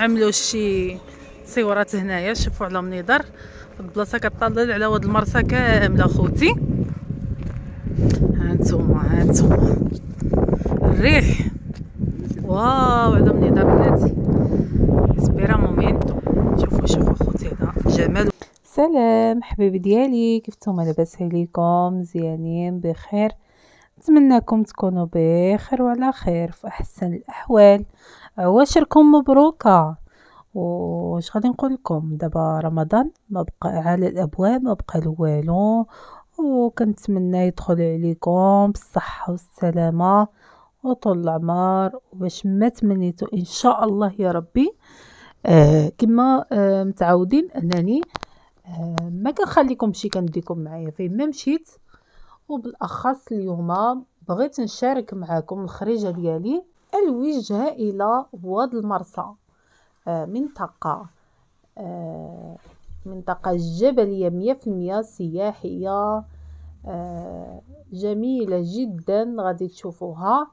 نعملوا شي تصويرات هنايا. شوفوا على منظر البلاصه كطلل على واد المرسى كامله خوتي. ها انتم الريح، واو على منظر بلاتي. سبيرا مومينتو. شوفوا خوتي هذا جمال. سلام حبيبي ديالي، كيف نتوما؟ لاباس عليكم؟ مزيانين بخير؟ نتمنىكم تكونوا بخير وعلى خير في احسن الاحوال. عواشركم مبروكه. واش غادي نقول لكم؟ دابا رمضان ما بقى على الابواب، ما بقى له والو، وكنتمنى يدخل عليكم بالصحه والسلامه وطول العمر وباش ما تمنيتو ان شاء الله يا ربي. كما متعودين انني ما كنخليكم شي، كنديكم معايا فين ما مشيت. وبالاخص اليوم بغيت نشارك معكم الخريجه ديالي الوجهه الى واد المرسى. منطقه جبليه 100% سياحيه، جميله جدا غادي تشوفوها.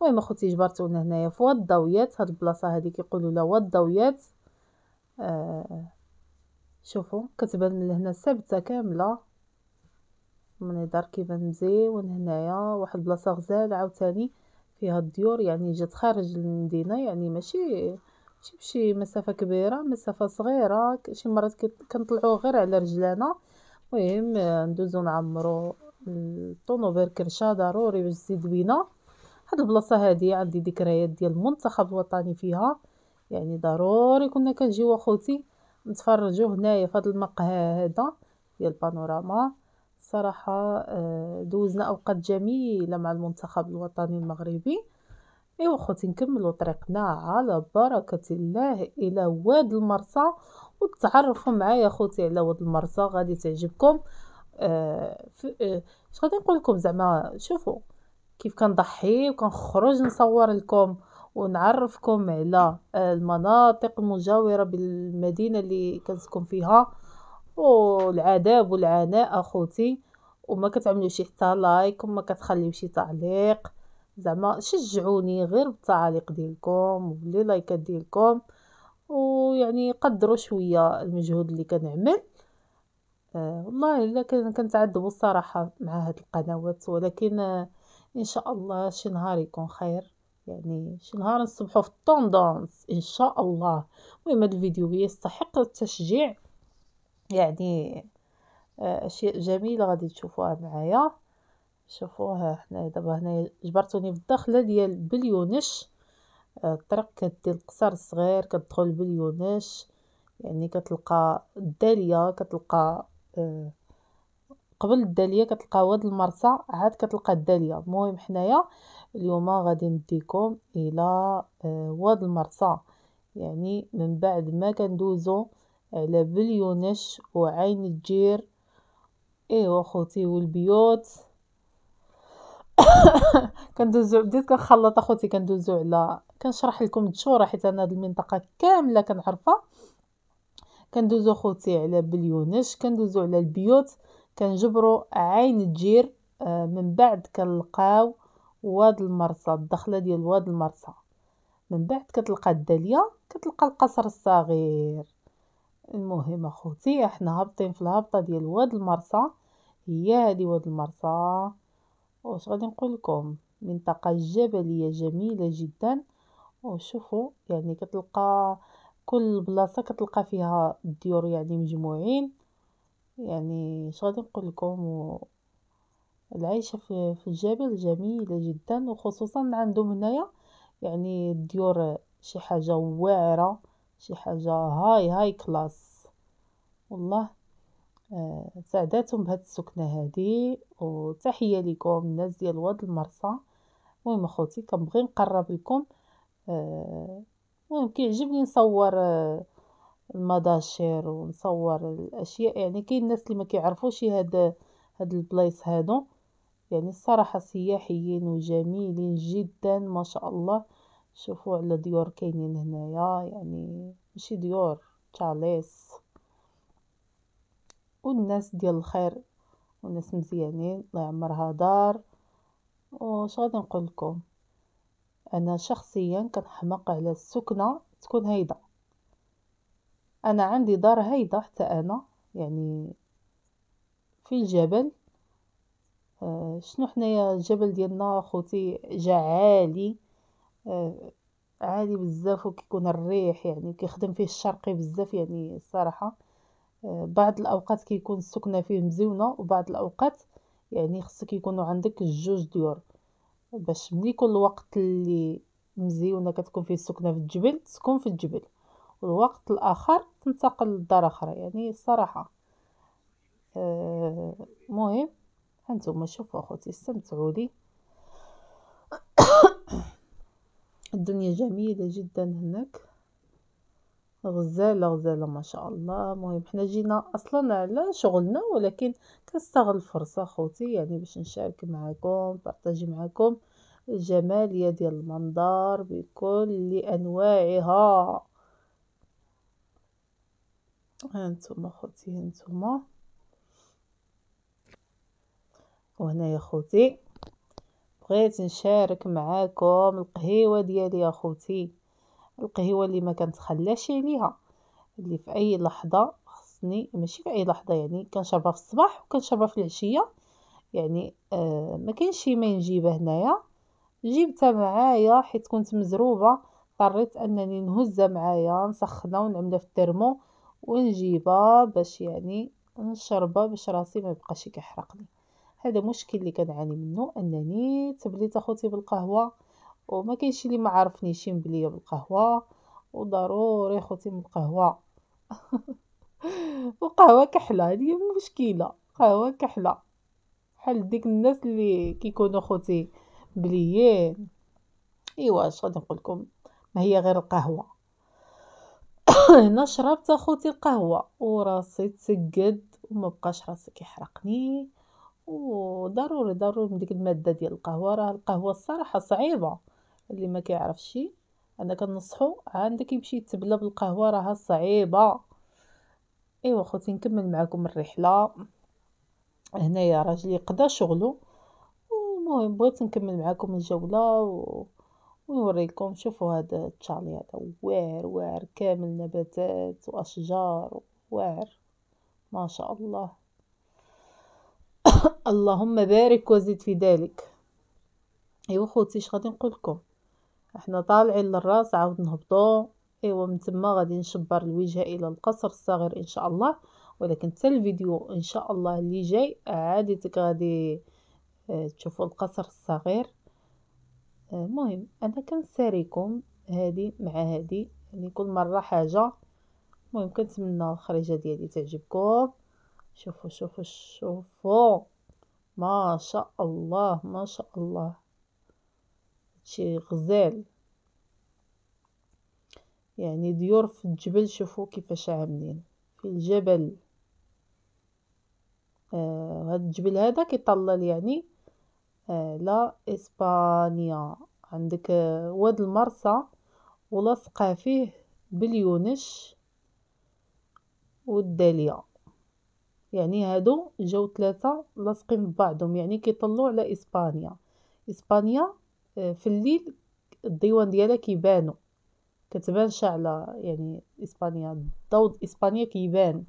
المهم اخوتي جبرتونا هنايا في واد الضويات. هاد البلاصه هذه كيقولوا لها واد الضويات. شوفوا كتبان من هنا ثابته كامله، المنظر كيبان مزيون. هنايا واحد البلاصه غزاله عاوتاني فيها الديور، يعني جات خارج المدينه، يعني ماشي بشي مسافه كبيره، مسافه صغيره. شي مرات كنطلعوا غير على رجلانا. المهم ندوزو نعمرو الطونوبيل كرشه ضروري باش تزيد بينا. هاد البلاصه هادي عندي ذكريات ديال المنتخب الوطني فيها، يعني ضروري كنا كنجيو اخوتي نتفرجوا هنايا في هذا المقهى هذا ديال بانوراما. صراحه دوزنا اوقات جميله مع المنتخب الوطني المغربي. ايوا خوتي نكملوا طريقنا على بركه الله الى واد المرسى، وتعرفوا معايا خوتي على واد المرسى، غادي تعجبكم. اش غادي نقول لكم زعما؟ شوفوا كيف كنضحي وكنخرج نصور لكم ونعرفكم على المناطق المجاوره بالمدينه اللي كنسكن فيها، والعذاب والعناء اخوتي. وما كتعملوا شي حتى لايك وما كتخليو شي تعليق، زعما شجعوني غير بالتعاليق ديالكم وبلي لايكات ديالكم، ويعني قدروا شويه المجهود اللي كنعمل. والله الا كنتعذبوا الصراحه مع هاد القنوات، ولكن ان شاء الله شي نهار يكون خير، يعني شي نهار نصبحوا في الطوندونس ان شاء الله. المهم هاد الفيديو يستحق التشجيع، يعني اشياء جميله غادي تشوفوها معايا. شوفوها حنا دابا هنا جبرتوني في الدخله ديال بليونش. الطريق كدير القصر الصغير كتدخل بليونش، يعني كتلقى الداليه، كتلقى قبل الداليه كتلقى واد المرسى، عاد كتلقى الداليه. المهم حنايا اليوم غادي نديكم الى واد المرسى، يعني من بعد ما كندوزو على بليونش وعين الجير. ايوا خوتي والبيوت كندوزو، بديت كنخلط اخوتي، كندوزو على، كنشرح لكم الدشوره حيت انا هاد المنطقه كامله كنعرفها. كندوزو خوتي على بليونش، كندوزو على البيوت، كنجبروا عين الجير. من بعد كنلقاو واد المرسى، الدخله ديال واد المرسى. من بعد كتلقى الداليه، كتلقى القصر الصغير. المهم اخوتي احنا هابطين في الهبطه ديال واد المرسى. هي هذه واد المرسى. واش غادي نقول لكم؟ منطقه جبليه جميله جدا. وشوفوا يعني كتلقى كل بلاصه كتلقى فيها الديور يعني مجموعين. يعني اش غادي نقول لكم؟ العيشه في الجبل جميله جدا، وخصوصا عندهم هنايا يعني الديور شي حاجه واعره، شي حاجه هاي كلاس والله. سعداتهم بهاد السكنه هادي، وتحيه لكم الناس ديال واد المرسى. المهم اخوتي كنبغي نقرب لكم. المهم كيعجبني نصور المداشر ونصور الاشياء، يعني كاين الناس اللي ما كيعرفوش هاد البلايص هادو، يعني الصراحه سياحيين وجميلين جدا ما شاء الله. شوفوا على ديور كاينين هنايا، يعني ماشي ديور، تشاليس، والناس ديال الخير والناس مزيانين الله يعمرها دار. واش غادي نقول لكم؟ انا شخصيا كنحماق على السكنه تكون هيدا، انا عندي دار هايده حتى انا، يعني في الجبل. شنو حنايا الجبل ديالنا خوتي جا عالي، آه، عالي بزاف، وكيكون الريح يعني كيخدم فيه الشرقي بزاف يعني الصراحه. بعض الاوقات كيكون السكنه فيه مزيونه، وبعض الاوقات يعني خصك يكونوا عندك الجوج ديور، باش ملي يكون الوقت اللي مزيونه كتكون فيه السكنه في الجبل تسكن في الجبل، والوقت الاخر تنتقل لدار اخرى يعني الصراحه. مهم، هانتوما شوفوا اخوتي استمتعوا لي. الدنيا جميله جدا هناك، غزاله غزاله ما شاء الله. مهم حنا جينا اصلا على شغلنا، ولكن كنستغل الفرصه خوتي يعني باش نشارك معكم، بارطاجي معكم الجماليه ديال المنظر بكل انواعها. هانتوما خوتي هانتوما، وهنا يا خوتي بغيت نشارك معاكم القهيوه ديالي يا خوتي، القهوه اللي ما كنتخلاش عليها، اللي في اي لحظه خصني، ماشي في اي لحظه يعني كنشربها في الصباح وكنشربها في العشيه. يعني ما كاينش شي ما نجيبها هنايا، جبتها معايا حيت كنت مزروبه، اضطريت انني نهزها معايا نسخنها ونعملها في الترمو ونجيبها باش يعني نشربها باش راسي ما يبقاش كيحرقني. هذا مشكل اللي كنعاني منه، انني تبليت اخوتي بالقهوه، وما كاينش اللي ما عرفنيش بليا بالقهوه، وضروري خوتي من القهوه. وقهوه كحله هذه هي المشكله، قهوه كحله بحال ديك الناس اللي كيكونوا خوتي بليين. ايوا اش غادي نقول لكم، ما هي غير القهوه. هنا شربت اخوتي القهوه وراسي تسقد وما بقاش راسي كيحرقني، وضروري ضروري من ديك الماده ديال القهوه. راه القهوه الصراحه صعيبه، اللي ما كيعرفش انا كنصحو عندك يمشي يتبلى بالقهوه، راها صعيبه. ايوا خوتي نكمل معكم الرحله. هنايا راجلي قدا شغله، المهم بغيت نكمل معكم الجوله ونوريكم. شوفوا هذا التشالي هذا واعر واعر كامل نباتات واشجار، واعر ما شاء الله. اللهم بارك وزد في ذلك. ايوا خوتي اش غادي نقول لكم، احنا طالعين للراس عاود نهبطوا. ايوا من تما غادي نشبر الوجهه الى القصر الصغير ان شاء الله، ولكن حتى الفيديو ان شاء الله اللي جاي عادي غادي تشوفوا القصر الصغير. المهم انا كنساريكم هادي مع هادي يعني كل مره حاجه. المهم كنتمنى الخريجه ديالي تعجبكم. شوفوا شوفوا شوفوا، ما شاء الله ما شاء الله، شي غزال يعني ديور في الجبل. شوفوا كيفاش عاملين في الجبل. هذا الجبل هذا كيطلل يعني لا اسبانيا. عندك واد المرسى ولاصقه فيه باليونش والداليا، يعني هادو جاو ثلاثه لاصقين ببعضهم يعني كيطلعوا على اسبانيا. اسبانيا في الليل الديوان ديالها كيبانوا، كتبان شعلة يعني اسبانيا، ضوء اسبانيا كيبان.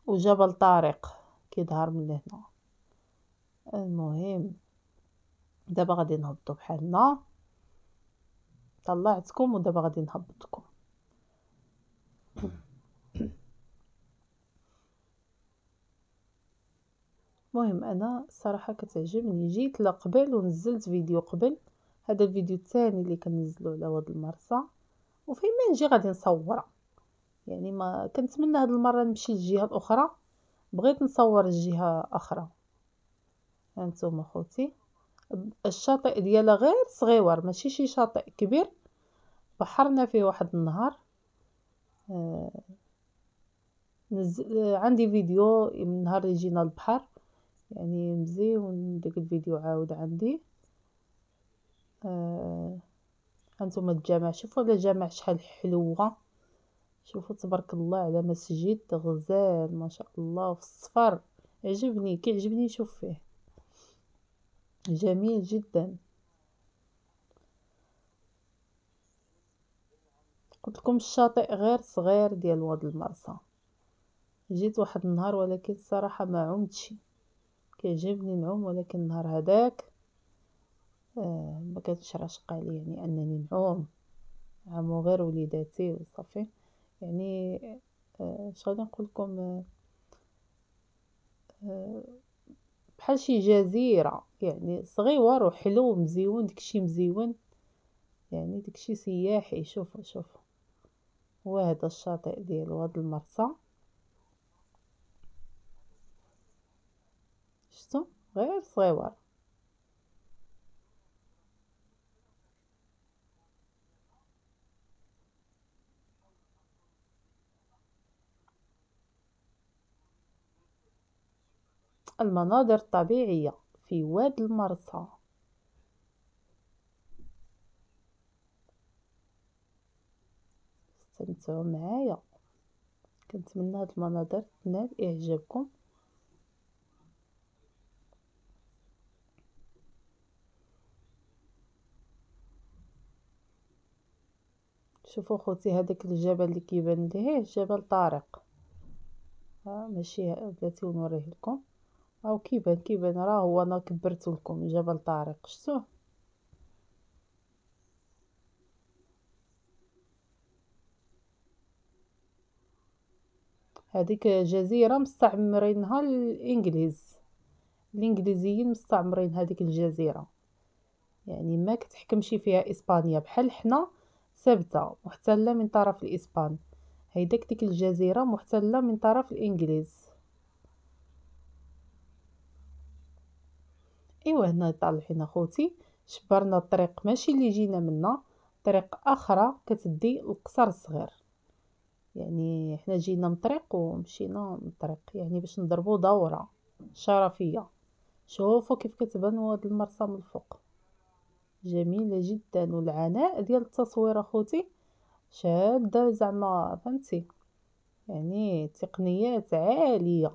وجبل طارق كيظهر من هنا. المهم دابا غادي نهبطوا بحالنا، طلعتكم ودابا غادي نهبطكم. المهم انا الصراحه كتعجبني، جيت لقبل ونزلت فيديو قبل، هذا الفيديو الثاني اللي كنزلو على واد المرسى، وفين ما نجي غادي نصورها. يعني ما كنتمنى هاد المره نمشي للجهه الاخرى، بغيت نصور الجهه اخرى. هانتوما خوتي الشاطئ ديالها غير صغيور، ماشي شي شاطئ كبير. بحرنا فيه واحد النهار. آه عندي فيديو من نهار اللي جينا البحر، يعني مزيون داك الفيديو عاود عندي. هانتوما الجامع، شوفوا الجامع شحال حلوه. شوفوا تبارك الله على مسجد غزال ما شاء الله في الصفر. عجبني كيعجبني نشوف فيه، جميل جدا. قلت لكم الشاطئ غير صغير ديال وادي المرسى. جيت واحد النهار ولكن الصراحه ما عمتش، كيعجبني نعوم ولكن النهار هذاك ما كانتش راشقه عليا يعني انني نعوم. عمو غير وليداتي وصافي يعني. اش غادي نقول لكم، بحال شي جزيره يعني صغيور وحلو ومزيون، داكشي مزيون يعني، داكشي سياحي. شوفوا وهذا الشاطئ ديال وادي المرسى، شفتوا غير صغيور. المناظر الطبيعيه في وادي المرسى. استمتعوا معايا، كنتمنى هاد المناظر تنال اعجابكم. شوفوا خوتي، هذاك الجبل اللي كيبان ليه جبل طارق، ماشي بلاتي ونوريه لكم. او كيبان راه هو، انا كبرت لكم جبل طارق، شفتوه. هذيك جزيره مستعمرينها الانجليزيين مستعمرين هذيك الجزيره، يعني ما كتحكمش فيها اسبانيا بحال حنا، ثابته محتله من طرف الاسبان. ديك الجزيره محتله من طرف الانجليز. ايوا هنا طالعين اخوتي، شبرنا الطريق ماشي اللي جينا منا، طريق اخرى كتدي للقصر الصغير. يعني حنا جينا من طريق ومشينا من طريق يعني باش نضربوا دوره شرفيه. شوفوا كيف كتبان واد المرسى من الفوق، جميله جدا. والعناء ديال التصوير اخوتي شاده زعما، فهمتي يعني تقنيات عاليه.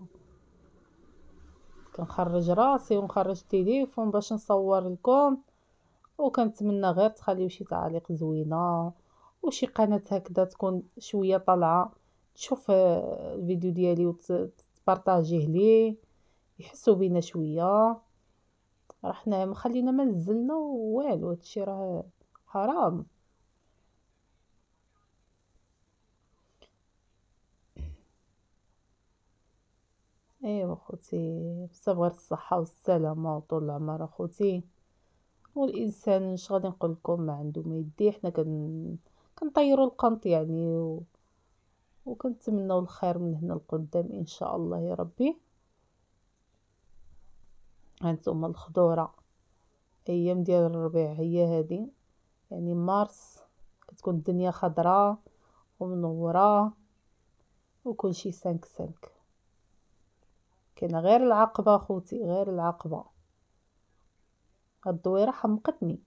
كنخرج راسي ونخرج التليفون باش نصور لكم، وكنتمنى غير تخليو شي تعاليق زوينه وشي قناه هكذا تكون شويه طالعه تشوف الفيديو ديالي وتبارطاجيه ليه، يحسوا بينا شويه. راه حنا ما خلينا ما نزلنا والو، هادشي راه حرام. ايوا خوتي، بصف غير الصحه والسلامه وطول العمر اخوتي. والانسان اش غادي نقول لكم، ما عنده ما يديه. حنا كنطيروا القنط يعني وكنتمنوا الخير من هنا لقدام ان شاء الله يا ربي. هانتوما الخضوره، ايام ديال الربيع هي هذه، يعني مارس كتكون الدنيا خضراء ومنوره وكل شيء سانك سانك. كاينه غير العقبه خوتي، غير العقبه. هاد الدويره حمقتني،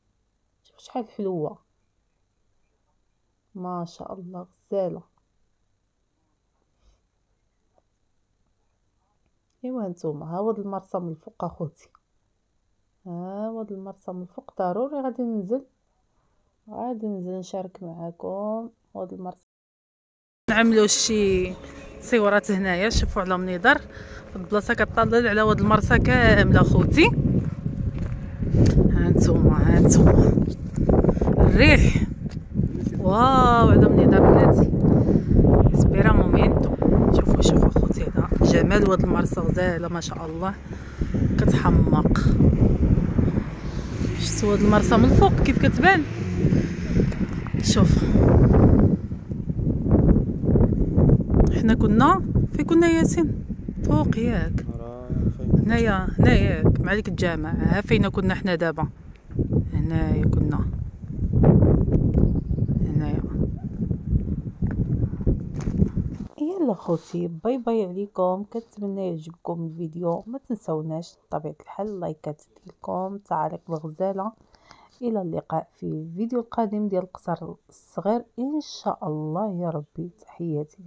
شوف شحال حلوه، ما شاء الله غزاله. ايوا هانتوما ها واد المرسى من الفوق اخوتي، ها واد المرسى من الفوق. ضروري غادي ننزل نشارك معاكم واد المرسى. نعملوا شي تصويرات هنايا، شوفوا على منظر البلاصه كطلل على واد المرسى كامله اخوتي. هانتوما الريح، واو على منظر بلاتي، سبيرا مومينتو. شوفوا اخوتي، هذا جمال واد المرسى، غزاله ما شاء الله كتحمق. شفتوا واد المرسى من الفوق كيف كتبان؟ شوف حنا كنا ياسين فوق ياك، هنايا ياك مع ديك الجامع. ها فين كنا حنا دابا، هنايا كنا هنايا. يلا خوتي، باي باي عليكم. كنتمنى يعجبكم الفيديو، ما تنسوناش بطبيعه الحال اللايكات ديالكم، تعاليق الغزاله. الى اللقاء في الفيديو القادم ديال القصر الصغير ان شاء الله يا ربي. تحياتي.